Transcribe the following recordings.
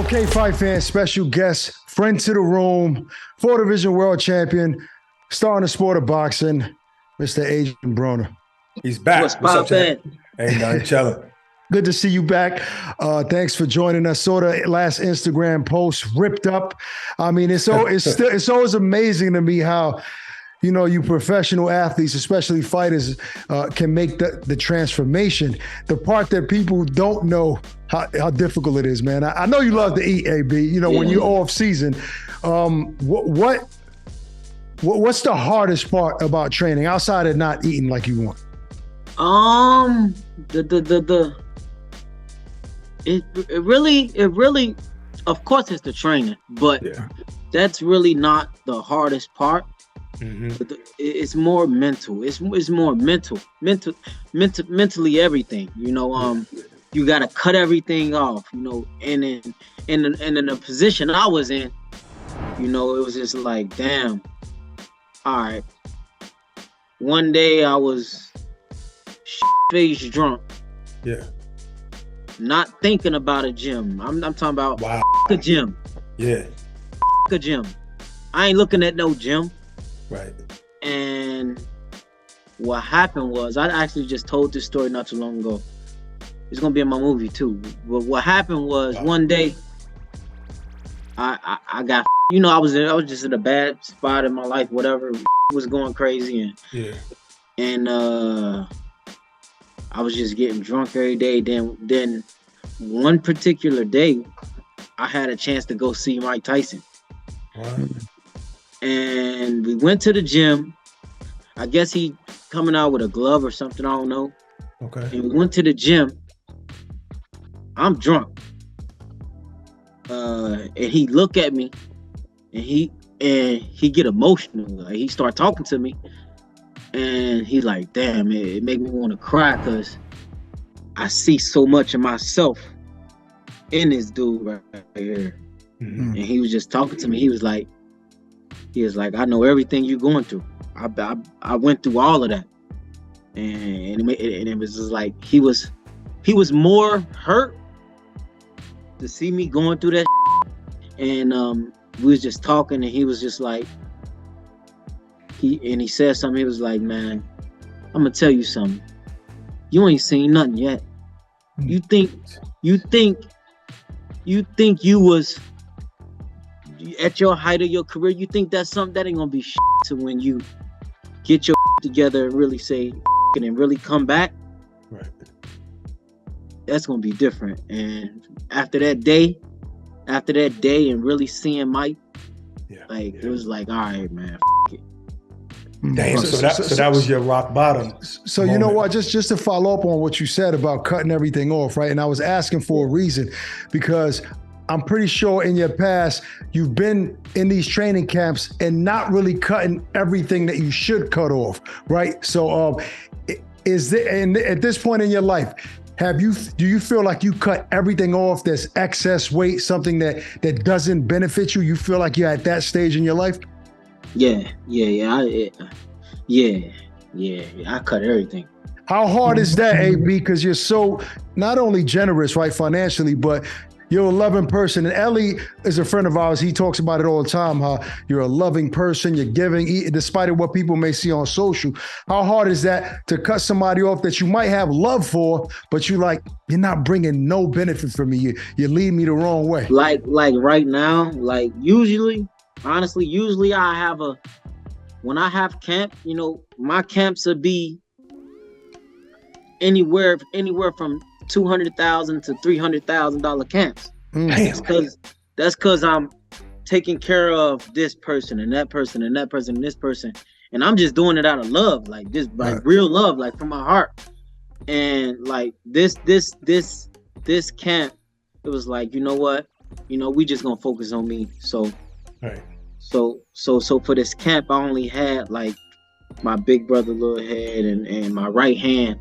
Okay, fight fans, special guest, friend to the room, 4-division world champion, star in the sport of boxing, Mr. Adrien Broner. He's back. What's up, champ? Hey, nothing, chilling. Good to see you back. Thanks for joining us. Saw the last Instagram post, ripped up. I mean, it's always amazing to me how, you know, you professional athletes, especially fighters, can make the transformation. The part that people don't know how difficult it is, man. I know you love to eat, AB. You know, when you're off season, what's the hardest part about training outside of not eating like you want? It really, of course, it's the training, but that's really not the hardest part. Mm-hmm. It's more mental. It's more mentally everything. You know, you got to cut everything off. You know, and in the position I was in, you know, it was just like, damn. All right. One day I was face drunk. Yeah. Not thinking about a gym. I'm talking about a gym. Yeah. A gym. I ain't looking at no gym. Right. And what happened was, I actually just told this story not too long ago. It's gonna be in my movie too. But what happened was one day, I got, you know, I was just in a bad spot in my life. Whatever was going crazy, and I was just getting drunk every day. Then one particular day, I had a chance to go see Mike Tyson. Wow. And we went to the gym. I guess he coming out with a glove or something, I don't know. Okay. And we went to the gym. I'm drunk. And he look at me and he get emotional. Like, he start talking to me. And he like, damn, it make me want to cry because I see so much of myself in this dude right here. Mm-hmm. And he was just talking to me. He was like, I know everything you're going through. I went through all of that. And it was just like, he was more hurt to see me going through that. And we was just talking, and he was just like, he said something. He was like, man, I'm gonna tell you something. You ain't seen nothing yet. You think you was at your height of your career. You think that's something that ain't gonna be to when you get your together and really say and really come back. Right. That's gonna be different. And after that day and really seeing Mike, it was like, all right, man. It. Damn, so that was your rock bottom. So moment. You know what, just to follow up on what you said about cutting everything off, right? And I was asking for a reason, because I'm pretty sure in your past, you've been in these training camps and not really cutting everything that you should cut off, right? So is there, and at this point in your life, do you feel like you cut everything off that's excess weight, something that doesn't benefit you? You feel like you're at that stage in your life? Yeah. I cut everything. How hard is that, AB? Because you're so not only generous, right, financially, but you're a loving person. And Ellie is a friend of ours. He talks about it all the time, how you're a loving person, you're giving, despite of what people may see on social. How hard is that to cut somebody off that you might have love for, but you're not bringing no benefit for me. You lead me the wrong way. Like right now, like usually when I have camp, you know, my camps will be anywhere from $200,000 to $300,000 camps. That's because I'm taking care of this person and that person and that person and this person, and I'm just doing it out of love, like just like real love, like from my heart. And like this camp, it was like, you know what, you know, we just gonna focus on me. So for this camp, I only had like my big brother Lil Head and my right hand.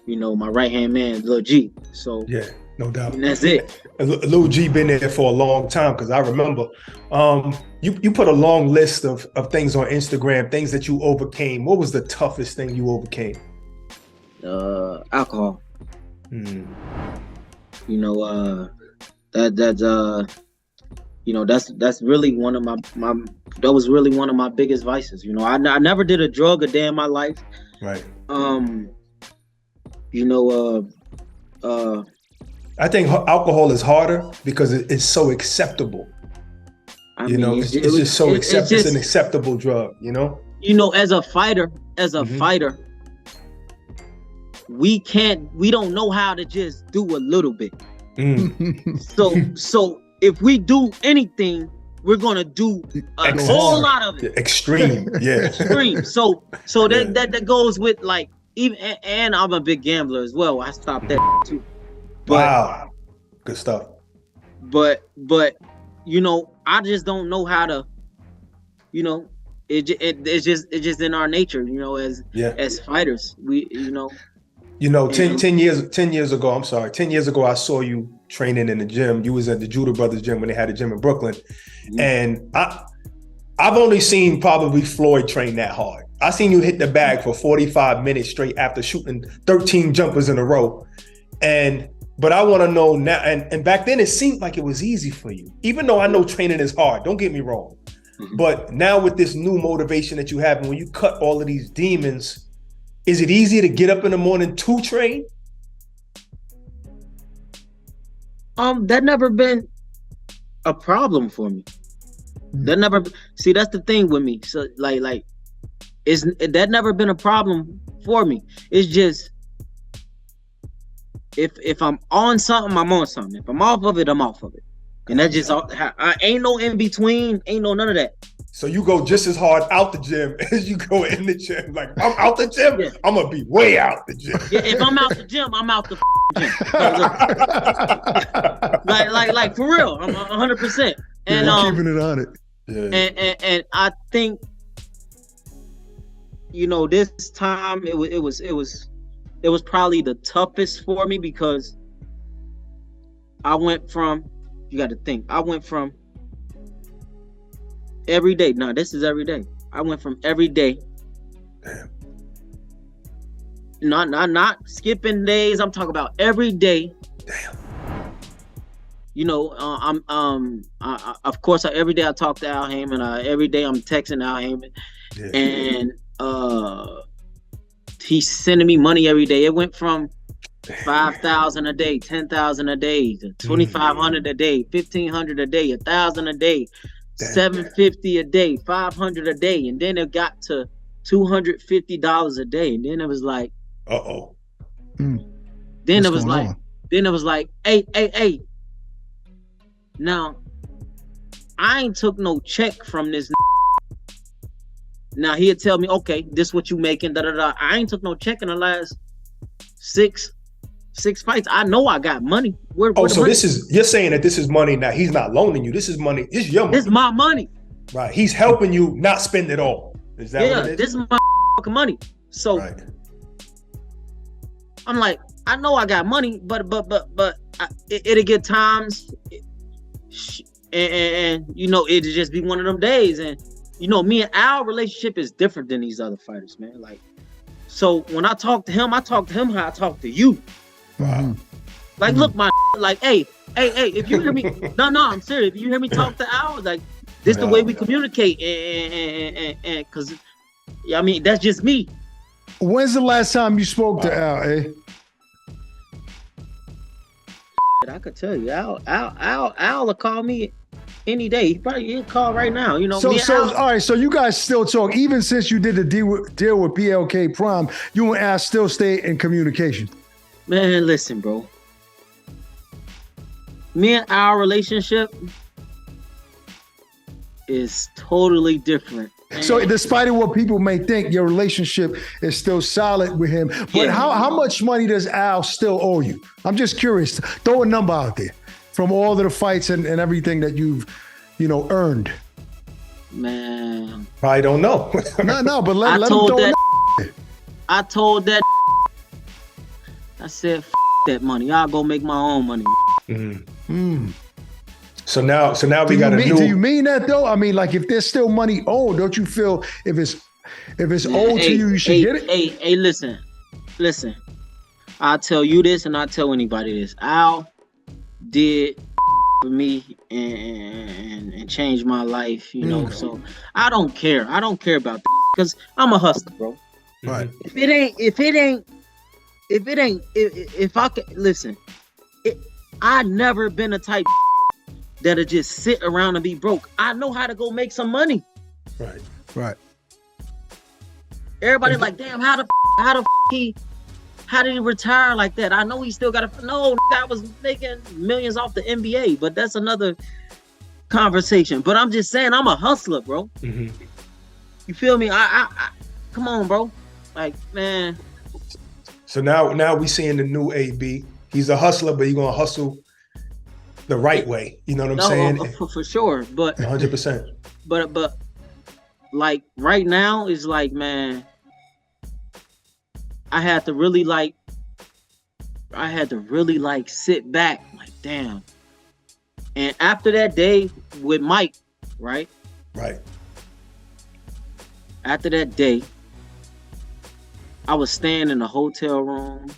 You know, my right-hand man, Lil G. So yeah, no doubt. And that's it. Lil G been there for a long time, because I remember you put a long list of things on Instagram, things that you overcame. What was the toughest thing you overcame? Alcohol. You know, You know, that's really one of that was really one of my biggest vices. You know, I never did a drug a day in my life. Right. You know, I think alcohol is harder because it's so acceptable. I you know, mean, it's just so acceptable. It's an acceptable drug, you know? You know, as a fighter, we don't know how to just do a little bit. So if we do anything, we're gonna do a whole lot of it. Extreme, yeah. Extreme. So that goes with like even, and I'm a big gambler as well. I stopped that too. But, wow, good stuff. But you know, I just don't know how to. You know, it's just in our nature. You know, as fighters, we You know, 10 years ago, I saw you training in the gym. You was at the Judah Brothers gym when they had a gym in Brooklyn. Mm-hmm. And I've only seen probably Floyd train that hard. I seen you hit the bag for 45 minutes straight after shooting 13 jumpers in a row. But I want to know now, and back then it seemed like it was easy for you, even though I know training is hard, don't get me wrong. Mm-hmm. But now with this new motivation that you have, and when you cut all of these demons, is it easy to get up in the morning to train? That never been a problem for me. That never, see, that's the thing with me. So like that never been a problem for me. It's just, if I'm on something, I'm on something. If I'm off of it, I'm off of it. And that's just, I ain't no in between, ain't no none of that. So you go just as hard out the gym as you go in the gym. Like, I'm out the gym, I'm gonna be way out the gym. Yeah, if I'm out the gym, I'm out the gym. like for real, I'm 100%. And keeping it on it. Yeah. And I think, you know, this time it was probably the toughest for me because I went from, you got to think, I went from every day. No, this is every day. I went from every day. Damn. Not skipping days. I'm talking about every day. Damn. You know, of course, every day I talk to Al Heyman. Every day I'm texting Al Heyman, and he's sending me money every day. It went from 5,000 a day, 10,000 a day, to 2,500 a day, 1,500 a day, 1,000 a day, 750 a day, 500 a day, and then it got to $250 a day, and then it was like, Then it was like, hey. Now, I ain't took no check from this. Now he'll tell me, okay, this what you making, da-da-da. I ain't took no check in the last six fights. I know I got money. Where so money? You're saying that this is money now. He's not loaning you. This is money. This is your money. This is my money. Right. He's helping you not spend it all. Is that what it is? This is my money. So I'm like, I know I got money, but it'll get times, and you know, it'll just be one of them days. And you know, me and Al relationship is different than these other fighters, man. Like, so when I talk to him how I talk to you. Wow. Like, look, my like, hey, if you hear me, no, I'm serious. If you hear me talk to Al, like, this the way we communicate, and because, I mean, that's just me. When's the last time you spoke to Al, I could tell you, Al will call me any day. He'll call right now. You know. So all right. So you guys still talk even since you did the deal with BLK Prime. You and Al still stay in communication. Man, listen, bro. Me and our relationship is totally different. Man. So despite what people may think, your relationship is still solid with him. But how much money does Al still owe you? I'm just curious. Throw a number out there from all of the fights and everything that you've, earned. Man. I don't know. No, but let him throw a number. I told that. I said, that money. I'll go make my own money. So now we got a new. Do you mean that though? I mean, like, if there's still money owed, don't you feel if it's owed to you, you should get it? Hey, listen. I'll tell you this, and I'll tell anybody this. Al did for me and changed my life, you know. So I don't care. I don't care about that because I'm a hustler, bro. Right. If I can listen, I never been a type that'll just sit around and be broke. I know how to go make some money. Right. Right. Everybody like, damn, how did he retire like that? I know he still got a no. I was making millions off the NBA, but that's another conversation. But I'm just saying, I'm a hustler, bro. Mm-hmm. You feel me? I come on, bro. Like, man. So now we seeing the new AB. He's a hustler, but he's gonna hustle the right way. You know what I'm saying? For sure. But 100%. But like right now is like, man, I had to really sit back, like, damn. And after that day with Mike, right? Right. After that day, I was staying in a hotel room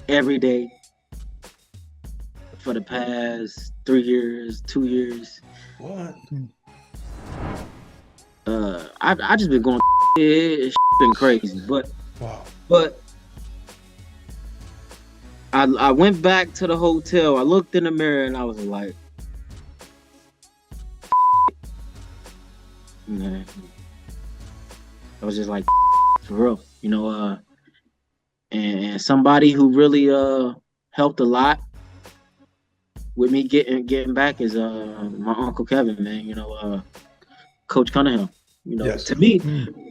every day for the past 3 years, 2 years. What? I just been going. It's been crazy, but wow. But I went back to the hotel. I looked in the mirror and I was like, man. I was just like, for real, you know. And somebody who really helped a lot with me getting back is my Uncle Kevin, man. You know, Coach Cunningham. You know, yes. To me,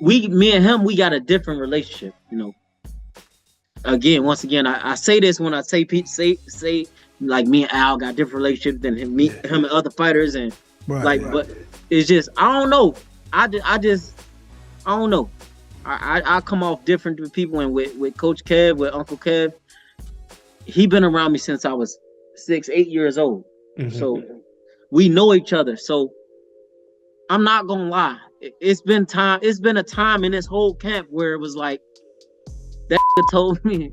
me and him, we got a different relationship. You know, once again, I say this when I say like me and Al got a different relationship than him and other fighters, and right. But it's just I don't know. I don't know. I come off different with people, and with Coach Kev, with Uncle Kev, he been around me since I was 6-8 years old. Mm-hmm. So we know each other. So I'm not gonna lie. It's been a time in this whole camp where it was like that told me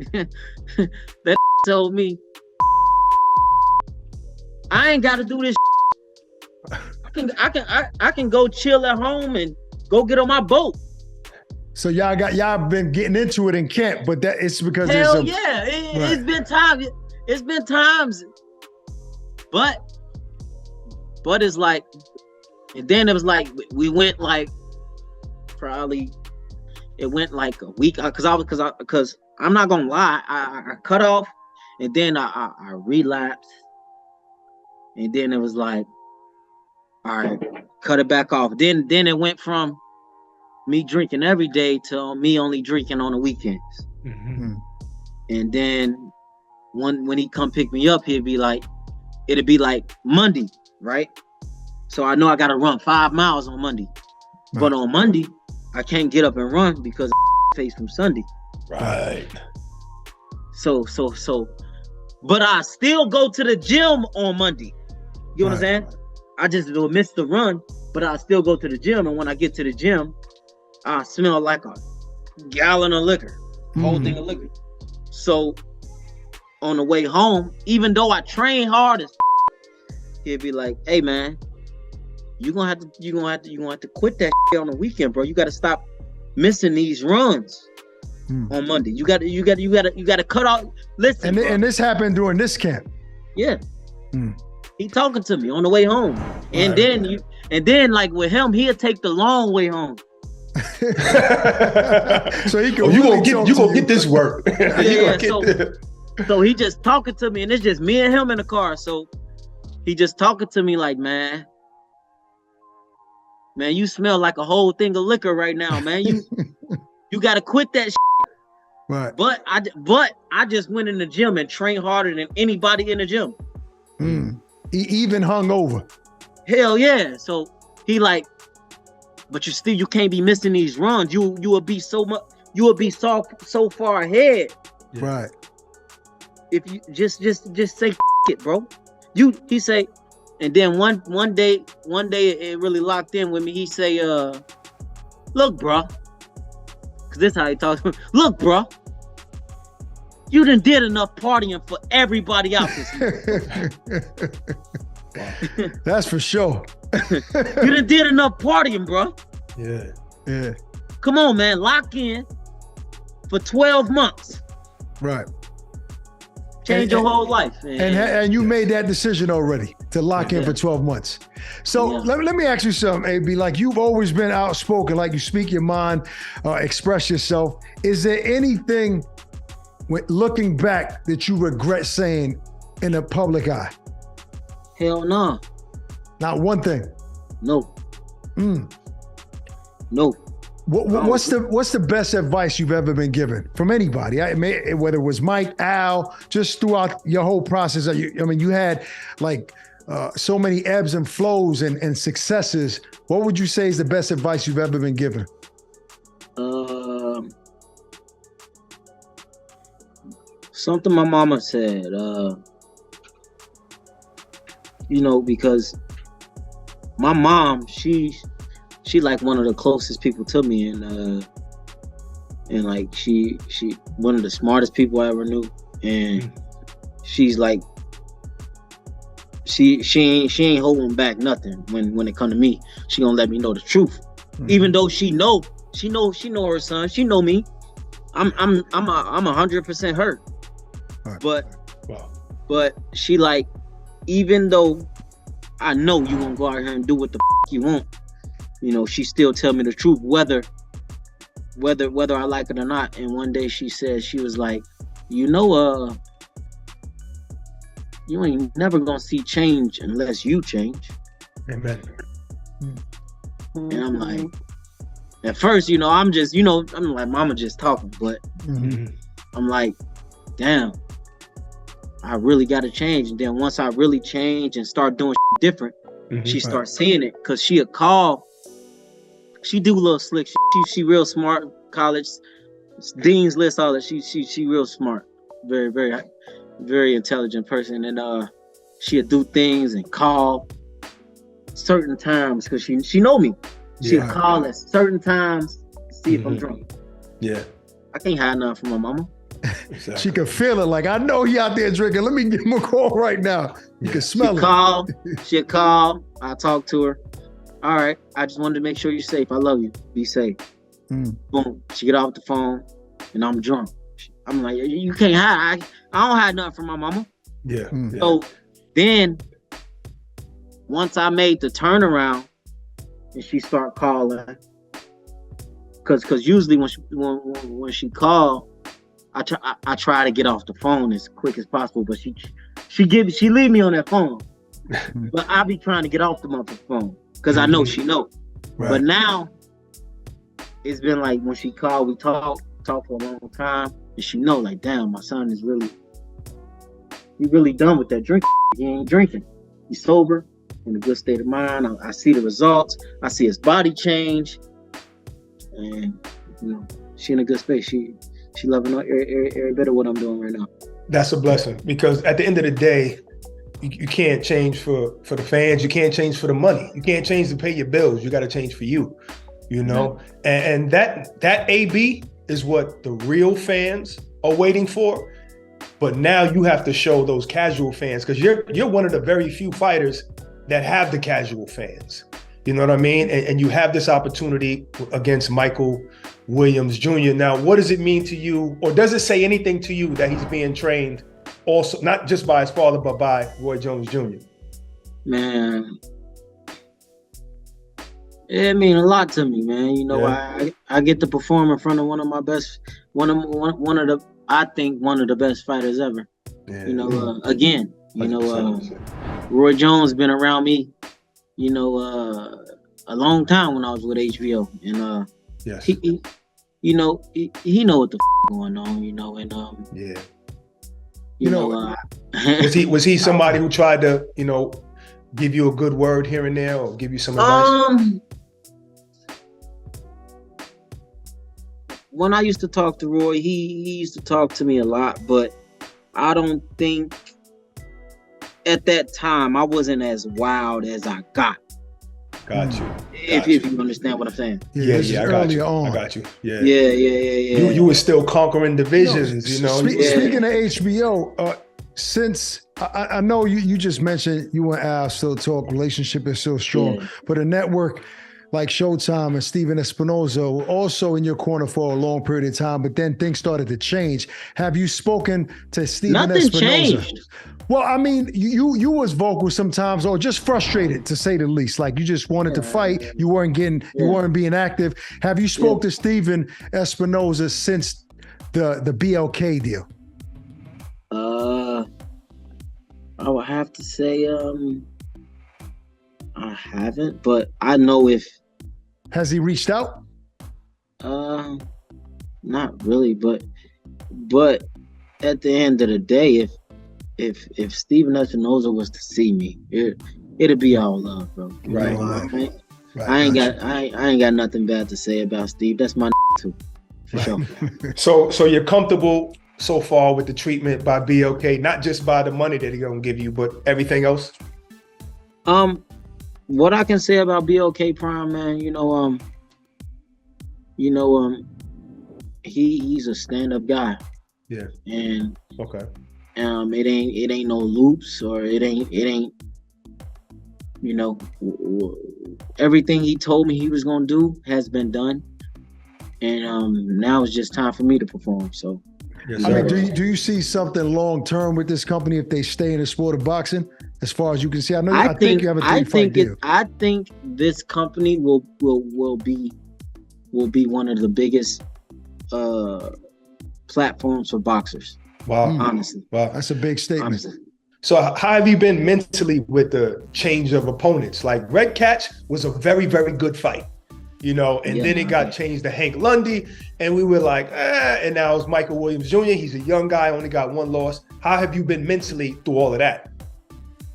I ain't gotta do this. I can go chill at home and go get on my boat. So y'all been getting into it in camp, but that it's because it's been times. It's been times, but it's like, and then it was like we went like probably it went like a week because I'm not gonna lie, I cut off and then I relapsed, and then it was like, all right, cut it back off. Then it went from me drinking every day to me only drinking on the weekends. Mm-hmm. And then when he come pick me up, it'd be like Monday, right? So I know I gotta run 5 miles on Monday. Right. But on Monday, I can't get up and run because I face from Sunday. Right. So but I still go to the gym on Monday. You understand? Right. I just will miss the run, but I still go to the gym, and when I get to the gym, I smell like a gallon of liquor, whole thing of liquor. So on the way home, even though I train hard as he'd be like, "Hey man, you gonna have to quit that on the weekend, bro. You got to stop missing these runs on Monday. You got to cut off." Listen, and this happened during this camp. Yeah. He talking to me on the way home, and then like with him, he'll take the long way home. So he can you gonna get this work. So he just talking to me, and it's just me and him in the car. So he just talking to me like, man, you smell like a whole thing of liquor right now, man. You got to quit that shit. Right. But I just went in the gym and trained harder than anybody in the gym. Even hung over. Hell yeah. So he like, but you can't be missing these runs. You will be so far ahead. Right. If you just say it, bro. He say, and then one day it really locked in with me. He say, look, bro, cause this is how he talks. Look, bro, you done did enough partying for everybody out this year. That's for sure. You done did enough partying, bro. Yeah. Come on, man. Lock in for 12 months. Right. Change your whole life. And you made that decision already to lock in for 12 months. So let me ask you something, AB. Like, you've always been outspoken, like you speak your mind, express yourself. Is there anything, looking back, that you regret saying in the public eye? Hell no. Not one thing? No. No. What's the best advice you've ever been given from anybody? Whether it was Mike, Al, just throughout your whole process. You had like so many ebbs and flows and successes. What would you say is the best advice you've ever been given? Something my mama said. Because my mom, she like one of the closest people to me, and like she one of the smartest people I ever knew, and she's like she ain't holding back nothing when it come to me. She gonna let me know the truth, even though she know her son, she know me. I'm 100% hurt, but she like, even though I know you gonna go out here and do what the you want, she still tell me the truth, whether I like it or not. And one day she said, she was like, you ain't never gonna see change unless you change. Amen. And I'm like, at first, I'm just, I'm like, mama just talking, but I'm like, damn, I really got to change. And then once I really change and start doing different, she starts seeing it, because she'll call. She do a little slick shit. She real smart, college, dean's list, all that. She real smart, very, very, very intelligent person. And she'll do things and call certain times, because she know me. She'll call at certain times to see if I'm drunk. Yeah. I can't hide nothing from my mama. Exactly. She can feel it. Like, I know he out there drinking. Let me give him a call right now. You can smell it. She'll call. I talk to her. All right, I just wanted to make sure you're safe. I love you. Be safe. Boom. She get off the phone, and I'm drunk. I'm like, you can't hide. I don't hide nothing from my mama. Yeah. So then, once I made the turnaround, and she start calling, because usually when she call, I try to get off the phone as quick as possible, but she leave me on that phone. But I be trying to get off the motherfucking phone, because I know she know. Right. But now it's been like, when she called, we talk for a long time, and she know, like, damn, my son is really done with that drinking. He ain't drinking. He's sober, in a good state of mind. I see the results. I see his body change, and she in a good space. She loving every bit of what I'm doing right now. That's a blessing, because at the end of the day, you can't change for the fans. You can't change for the money. You can't change to pay your bills. You got to change for you, And that AB is what the real fans are waiting for. But now you have to show those casual fans, because you're one of the very few fighters that have the casual fans. You know what I mean? And you have this opportunity against Michael Williams Jr. Now, what does it mean to you, or does it say anything to you that he's being trained also, not just by his father, but by Roy Jones Jr.? Man, it means a lot to me, man. I get to perform in front of one of the best fighters ever. Roy Jones been around me, a long time when I was with HBO, and he know what the going on, was he somebody who tried to, give you a good word here and there, or give you some advice? When I used to talk to Roy, he used to talk to me a lot, but I don't think at that time I wasn't as wild as I got. Got you. If you understand what I'm saying. Yeah, I got you. I got you. Yeah. Yeah. You were still conquering divisions, Speaking of HBO, since I know you just mentioned you and Al still talk, relationship is still strong, but a network like Showtime and Steven Espinoza were also in your corner for a long period of time, but then things started to change. Have you spoken to Steven Nothing Espinoza? changed. Well, I mean, you was vocal sometimes, or just frustrated to say the least. Like you just wanted to fight, you weren't being active. Have you spoke to Steven Espinoza since the BLK deal? I would have to say I haven't, but I know if. Has he reached out? Not really, but at the end of the day, if Steven Espinoza was to see me, it'd be all love, bro. Right. I ain't got nothing bad to say about Steve. That's my too, for sure. So you're comfortable so far with the treatment by BLK, not just by the money that he's gonna give you, but everything else? What I can say about BLK Prime, man, he's a stand-up guy. Yeah. And okay. It ain't no loops, or it ain't everything he told me he was gonna do has been done, and now it's just time for me to perform. So yes, I mean, do you see something long term with this company if they stay in the sport of boxing? As far as you can see, I think you have a 3-fight deal. I think this company will be one of the biggest platforms for boxers. Wow. Honestly. Wow. That's a big statement. Honestly. So how have you been mentally with the change of opponents? Like Red Catch was a very, very good fight, and then it got changed to Hank Lundy, and we were like, and now it's Michael Williams Jr. He's a young guy, only got one loss. How have you been mentally through all of that?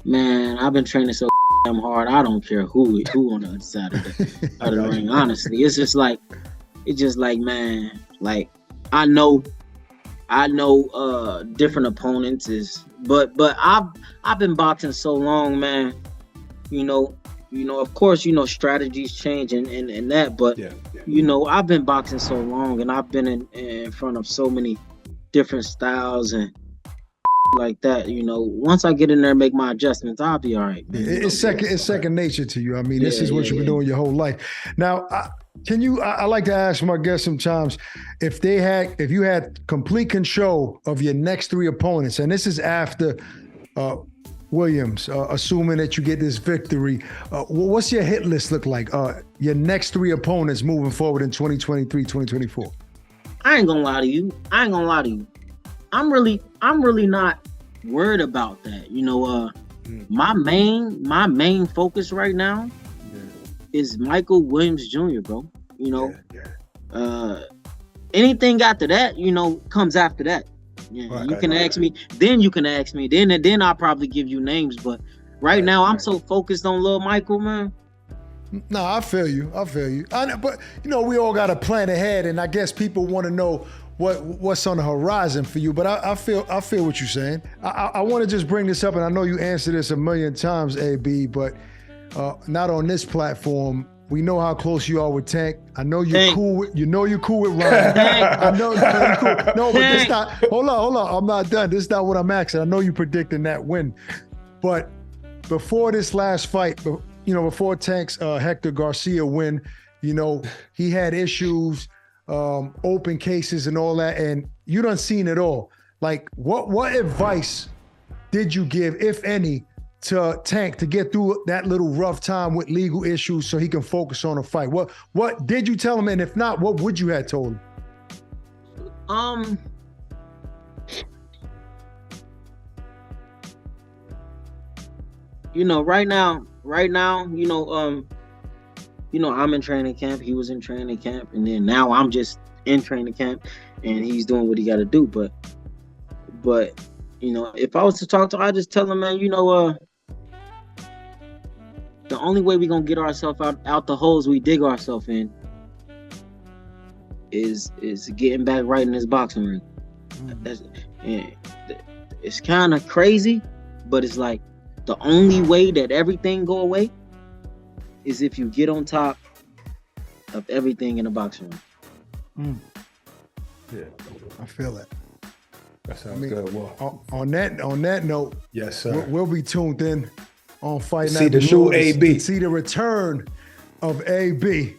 Man, I've been training so damn hard. I don't care who on the other side of the ring. Honestly, it's just like, man, like I know different opponents but I've been boxing so long, man. Of course, strategies change and that, but I've been boxing so long, and I've been in front of so many different styles and like that. Once I get in there and make my adjustments, I'll be all right, man. It's second nature to you. I mean, this is what you've been doing your whole life. Now, I like to ask my guests sometimes if you had complete control of your next 3 opponents, and this is after Williams, assuming that you get this victory, what's your hit list look like? Your next 3 opponents moving forward in 2023, 2024. I ain't gonna lie to you. I'm really not worried about that. My main focus right now is Michael Williams Jr., bro. Anything after that, comes after that. You can ask me, then I'll probably give you names. But right now, I'm so focused on little Michael, man. No, I feel you. But we all got to plan ahead, and I guess people want to know what's on the horizon for you. But I feel what you're saying. I want to just bring this up, and I know you answered this a million times, AB, but not on this platform. We know how close you are with Tank. I know you're cool. You're cool with Ryan. I know you're cool. No, but this not. Hold on. I'm not done. This is not what I'm asking. I know you predicting that win, but before this last fight, before Tank's Hector Garcia win, he had issues, open cases and all that, and you done seen it all. Like, what advice did you give, if any, to Tank to get through that little rough time with legal issues so he can focus on a fight? What did you tell him? And if not, what would you have told him? Right now, I'm in training camp. He was in training camp, and then now I'm just in training camp, and he's doing what he got to do. But if I was to talk to him, I just tell him, man, the only way we're gonna get ourselves out the holes we dig ourselves in is getting back right in this boxing ring. It's kind of crazy, but it's like the only way that everything go away is if you get on top of everything in the boxing ring. Yeah, I feel that. That sounds good. Well, on that note, yes, sir. We'll be tuned in on Fight Night. See the new AB. See the return of AB.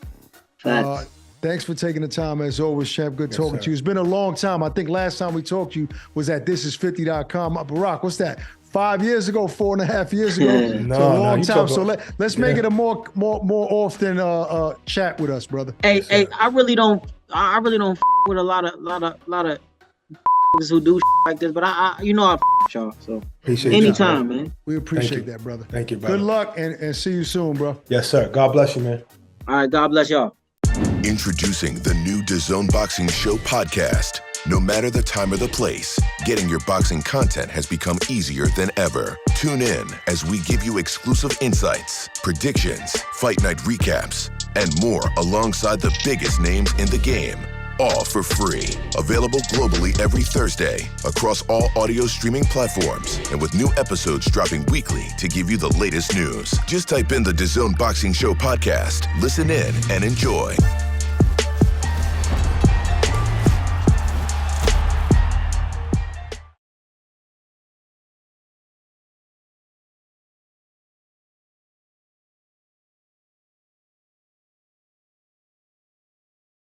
Thanks for taking the time as always, champ. Good talking to you. It's been a long time. I think last time we talked to you was at thisis50.com. Barak, what's that? 5 years ago, 4.5 years ago. It's a long time. So let's make it a more often chat with us, brother. Hey, I really don't with a lot of who do like this, but I I y'all. So appreciate anytime, man. We appreciate that, brother. Thank you, brother. Good luck and see you soon, bro. Yes, sir. God bless you, man. All right, God bless y'all. Introducing the new DAZN Boxing Show podcast. No matter the time or the place, getting your boxing content has become easier than ever. Tune in as we give you exclusive insights, predictions, fight night recaps, and more alongside the biggest names in the game. All for free. Available globally every Thursday across all audio streaming platforms and with new episodes dropping weekly to give you the latest news. Just type in the DAZN Boxing Show podcast, listen in, and enjoy.